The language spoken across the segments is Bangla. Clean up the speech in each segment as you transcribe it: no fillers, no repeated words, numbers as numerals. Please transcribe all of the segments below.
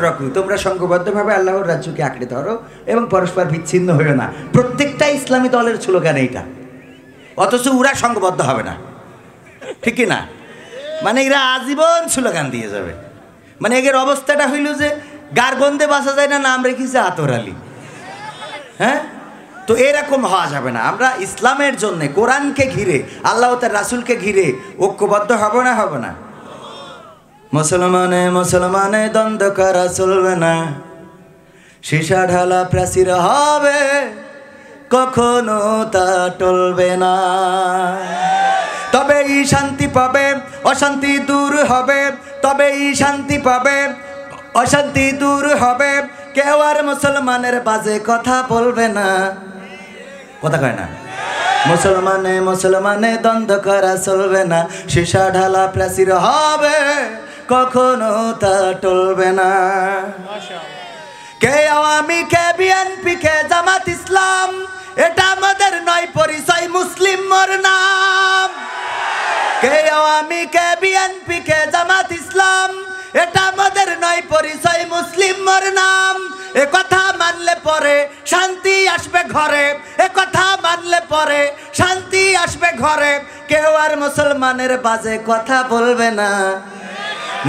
ফাতরাকু, তোমরা সংঘবদ্ধভাবে আল্লাহর রাজ্যকে আঁকড়ে ধরো এবং পরস্পর বিচ্ছিন্ন হইও না। প্রত্যেকটা ইসলামী দলের স্লোগান এইটা, অথচ ওরা সংঘবদ্ধ হবে না, ঠিক না? মানে এরা আজীবন স্লোগান দিয়ে যাবে। মানে এর অবস্থাটা হইল যে গার গন্ধে বাঁচা যায় না, নাম রেখেছে আতর আলী। হ্যাঁ, তো এরকম হওয়া যাবে না। আমরা ইসলামের জন্য কোরআনকে ঘিরে, আল্লাহ তার রাসূলকে ঘিরে ঐক্যবদ্ধ হব না, হব না? মুসলমানে মুসলমানে দ্বন্দ্ব করা চলবে না, সীসা ঢালা প্রাচীর হবে, কখনো তা টলবে না। তবেই শান্তি পাবে, অশান্তি দূর হবে, তবেই শান্তি পাবে, অশান্তি দূর হবে। কেউ আর মুসলমানের বাজে কথা বলবে না, কথা কয় না। মুসলমানে মুসলমানে দ্বন্দ্ব করা চলবে না, সীসা ঢালা প্রাচীর হবে, কখনো তা টলবে না। কে আওয়ামী, কে বিএনপি, কে জামাত ইসলাম, এটা আমাদের নয় পরিচয়, মুসলিম মোর নাম। কে আওয়ামী, কে বিএনপি, কে জামাত ইসলাম, এটা আমাদের নয় পরিচয়, মুসলিম মোর নাম। এ কথা মানলে পরে শান্তি আসবে ঘরে, এ কথা মানলে পরে শান্তি আসবে ঘরে। কেউ আর মুসলমানের বাজে কথা বলবে না,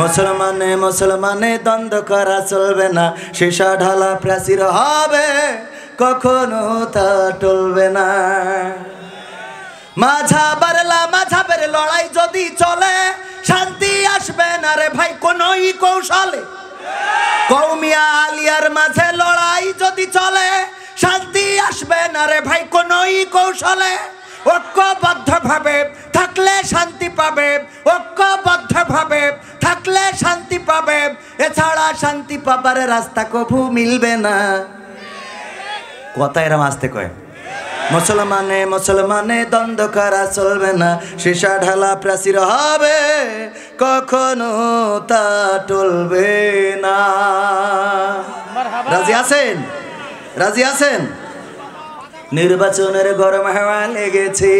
মুসলমানে মুসলমানে দ্বন্দ্ব করা চলবে না, সীসা ঢালা প্রাচীর হবে, কখনো তা টলবে না। মাঝাবের লড়াই যদি চলে, শান্তি আসবে না রে ভাই কোনই কৌশলে। কওমিয়া আলিয়ার মাঝে লড়াই যদি চলে, শান্তি আসবে না রে ভাই কোনই কৌশলে। ঐক্যবদ্ধভাবে থাকলে শান্তি পাবে, ঐক্যবদ্ধভাবে থাকলে শান্তি পাবে, এছাড়া শান্তি পাবার রাস্তা কভু মিলবে না। কথা এরম আসতে কয়। মুসলমানে মুসলমানে দ্বন্দ্ব করা চলবে না, সীসা ঢালা প্রাচীর হবে, কখনো তা টলবে না। রাজি আছেন? রাজি আছেন? নির্বাচনের গরম হাওয়া লেগেছে,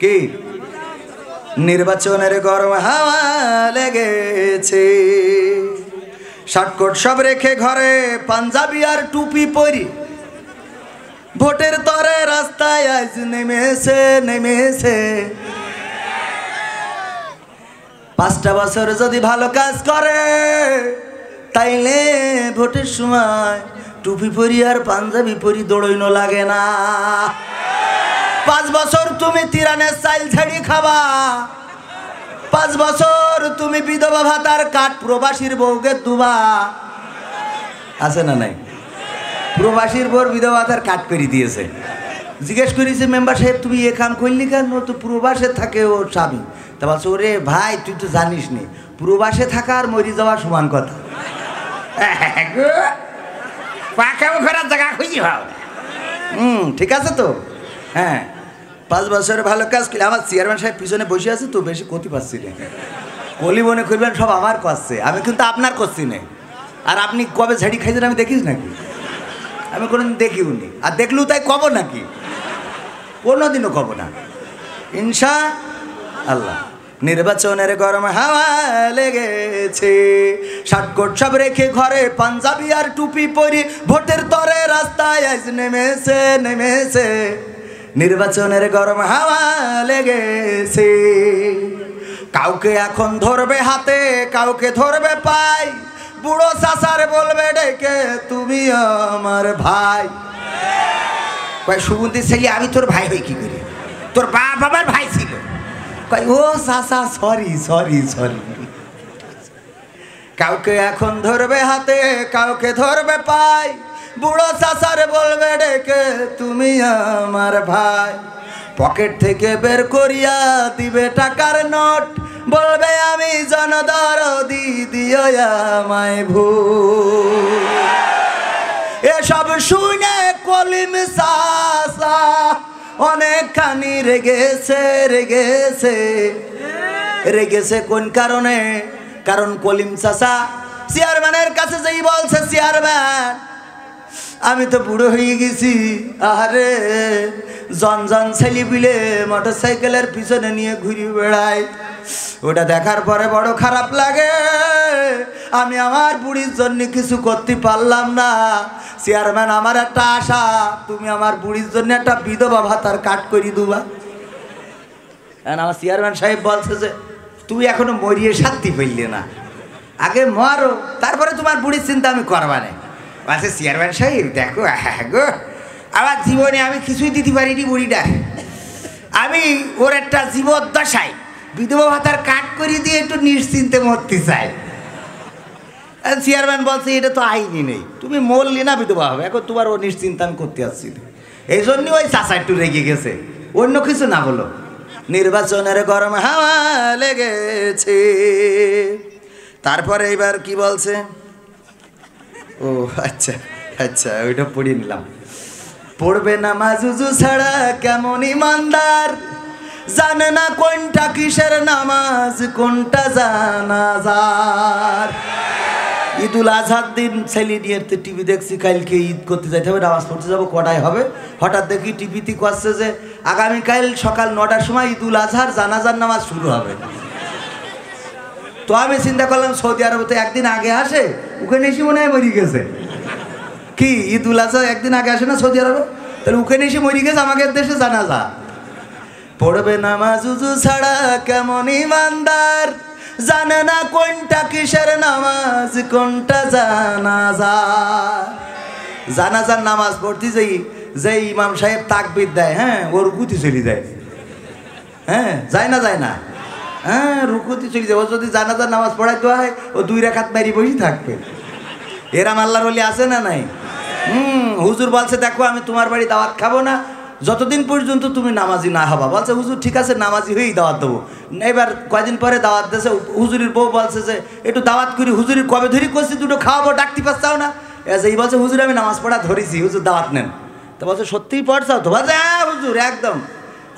কি নির্বাচনের গরম হাওয়া লেগেছে। শার্টকোট সব রেখে ঘরে, পাঞ্জাবি আর টুপি পরি, ভোটের তরে রাস্তায় আজ নেমেছে, নেমেছে। 5টা বছর যদি ভালো কাজ করে, তাইলে ভোটের সময় টুপি পরি আর পাঞ্জাবি পরি দৌড়ইনো লাগে না। 5 বছর তুমি তিরানের চাইল ছেড়ি খাবা, 5 বছর তুমি বিধবা ভাতার কাঠ প্রবাসীর বউকে দুবা। আছে না নাই? প্রবাসীর বউর বিধবা ভাতার কাঠ করে দিয়েছে। জিজ্ঞেস করেছে মেম্বার সাহেব তুমি এ কাম করলি কেন? তো প্রবাসে থাকে ওর স্বামী। তা বলছে ওরে ভাই তুই তো জানিস নি, প্রবাসে থাকা আর মরি যাওয়া সমান কথা। জায়গা খুঁজি ভাও। ঠিক আছে তো। হ্যাঁ, 5 বছর ভালো কাজ করলে। আমার চেয়ারম্যান সাহেব পিছনে বসে আছে তো, বেশি ক্ষতি পাচ্ছি না। কলি মনে করবেন সব আমার করছে, আমি কিন্তু আপনার করছি না। আর আপনি কবে ঝাড়ি খাইছেন আমি দেখিস নাকি? আমি কোনোদিন দেখিও নি, আর দেখলেও তাই কব নাকি? কোনোদিনও কব না, ইনশা আল্লাহ। নির্বাচনের গরম হাওয়া লেগেছে, শার্টকোট সব রেখে ঘরে, পাঞ্জাবি আর টুপি পরি, ভোটের তরে রাস্তায় আজ নেমেছে, নেমেছে। নির্বাচনের গরম হাওয়া লেগেছে। কাউকে এখন ধরবে হাতে, কাউকে ধরবে পাই, বুড়ো চাচার বলবে ডেকে তুমি আমার ভাই। কয় সুগন্ধি ছেলে আমি তোর ভাই হই কি করি? তোর বাপ আমার ভাই ছিল। কয় ও চাচা সরি সরি সরি। কাউকে এখন ধরবে হাতে, কাউকে ধরবে পাই, বুড়ো চাচার বলবে ডেকে তুমি আমার ভাই। পকেট থেকে বের করিয়া দিবে টাকার নোট, বলবে আমি জনদরদি দিও আমায় ভুল। এসব শুনে কলিম চাচা অনেকখানি রেগেছে, রেগেছে, রেগেছে। কোন কারণে? কারণ কলিম চাচা চেয়ারম্যানের কাছে যেই বলছে চেয়ারম্যান আমি তো বুড়ো হয়ে গেছি, আরে জন জন ছেলে বিলে মোটর সাইকেলের পিছনে নিয়ে ঘুরে বেড়ায়, ওটা দেখার পরে বড় খারাপ লাগে। আমি আমার বুড়ির জন্য কিছু করতে পারলাম না। চেয়ারম্যান, আমার একটা আশা, তুমি আমার বুড়ির জন্য একটা বিধবা ভাতার কাট করে দুবা। আমার চেয়ারম্যান সাহেব বলছে যে তুই এখনো মরিয়ে শান্তি পেলে না, আগে মরো, তারপরে তোমার বুড়ির চিন্তা আমি করবা না। বলছে চেয়ারম্যান সাহেব দেখো, গো আমার জীবনে আমি কিছুই দিতে পারিনি বুড়িটা, আমি ওর একটা জীবদ্দশায় বিধবা ভাতার কাট করে দিয়ে একটু নিশ্চিন্তে মরতে চাই। চেয়ারম্যান বলছে এটা তো আইনি নেই, তুমি মরলি না বিধবা হবে, এখন তোমার ও নিশ্চিন্তা আমি করতে আসছি। এই জন্য ওই চাচা একটু রেগে গেছে, অন্য কিছু না বলো। নির্বাচনের গরম হাওয়া লেগেছে। তারপরে এবার কি বলছে, ও আচ্ছা আচ্ছা ওইটা পড়িয়ে নিলাম। পড়বে নামাজ উজু ছাড়া কেমন ইমানদার, জানে না কোনটা কিসের নামাজ কোনটা জানাজার। ঈদুল আজহার দিন ছেলে নিয়ে টিভি দেখছি, কালকে ঈদ করতে যাইতে হবে, নামাজ পড়তে যাবো, কটায় হবে? হঠাৎ দেখি টিভিতে করছে যে আগামীকাল সকাল 9টার সময় ঈদুল আজহার জানাজার নামাজ শুরু হবে। তো আমি চিন্তা করলাম সৌদি আরবে তো একদিন আগে আসে, ওখানে এসে মনে হয় মরি গেছে। কি ঈদুল আজহা একদিন আগে আসে না সৌদি আরবে? তাহলে ওখানে এসে মরি গেছে, আমাদের দেশে জানাজা। পড়বে নামাজ উজু ছাড়া কেমন ইমানদার, জানে না কোনটা কিসের নামাজ কোনটা জানাজা। জানাজার নামাজ পড়তে যেই ইমাম সাহেব তাকবীর দেয়, হ্যাঁ ওর রুকুতে চলে যায়। হ্যাঁ যায় না, যায় না, হ্যাঁ রুকুতে চলে যায়। ও যদি জানাজার নামাজ পড়াইতে হয় ও 2 রাকাত মারি বসে থাকবে। এরাম আল্লাহর ওলি আছে না নাই? হুজুর বলছে দেখো আমি তোমার বাড়ি দাওয়াত খাবো না যতদিন পর্যন্ত তুমি নামাজি না হবা। বলছে হুজুর ঠিক আছে নামাজি হয়েই দাওয়াত দেবো। এবার কয়দিন পরে দাওয়াত দিয়েছে, হুজুরের বউ বলছে যে একটু দাওয়াত করি, হুজুরের কবে ধরি করছি দুটো খাওয়াবো, ডাকতে পারছাও না। এই বলছে হুজুর আমি নামাজ পড়া ধরেছি, হুজুর দাওয়াত নেন। তা বলছে সত্যিই পড়ছাও তো? বলছে হ্যাঁ হুজুর একদম।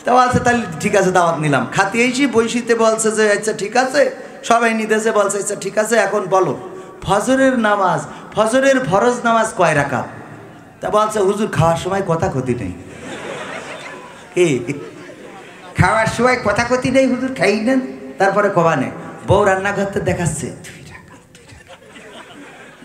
তা বলছে তাহলে ঠিক আছে দাওয়াত নিলাম। খাতে এসি বৈশিতে বলছে যে আচ্ছা ঠিক আছে, সবাই নিতেছে, বলছে আচ্ছা ঠিক আছে এখন বলো ফজরের নামাজ, ফজরের ফরজ নামাজ কয় রাকাত? তা বলছে হুজুর খাওয়ার সময় কথা ক্ষতি নেই। খাওয়ার সময় কথা ক্ষতি নেই হুজুর, খাই নেন তারপরে কবা নেই। বউ রান্নাঘরতে দেখাচ্ছে 2 রাকাত।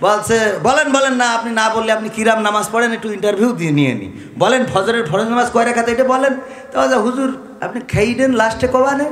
বলছে বলেন বলেন না, আপনি না বললে আপনি কিরাম নামাজ পড়েন একটু ইন্টারভিউ দিয়ে নিয়ে নি, বলেন ফজরের ফরজ নামাজ কয় রাকাত এটা বলেন। তা হুজুর আপনি খাই নেন লাস্টে কবা নেই।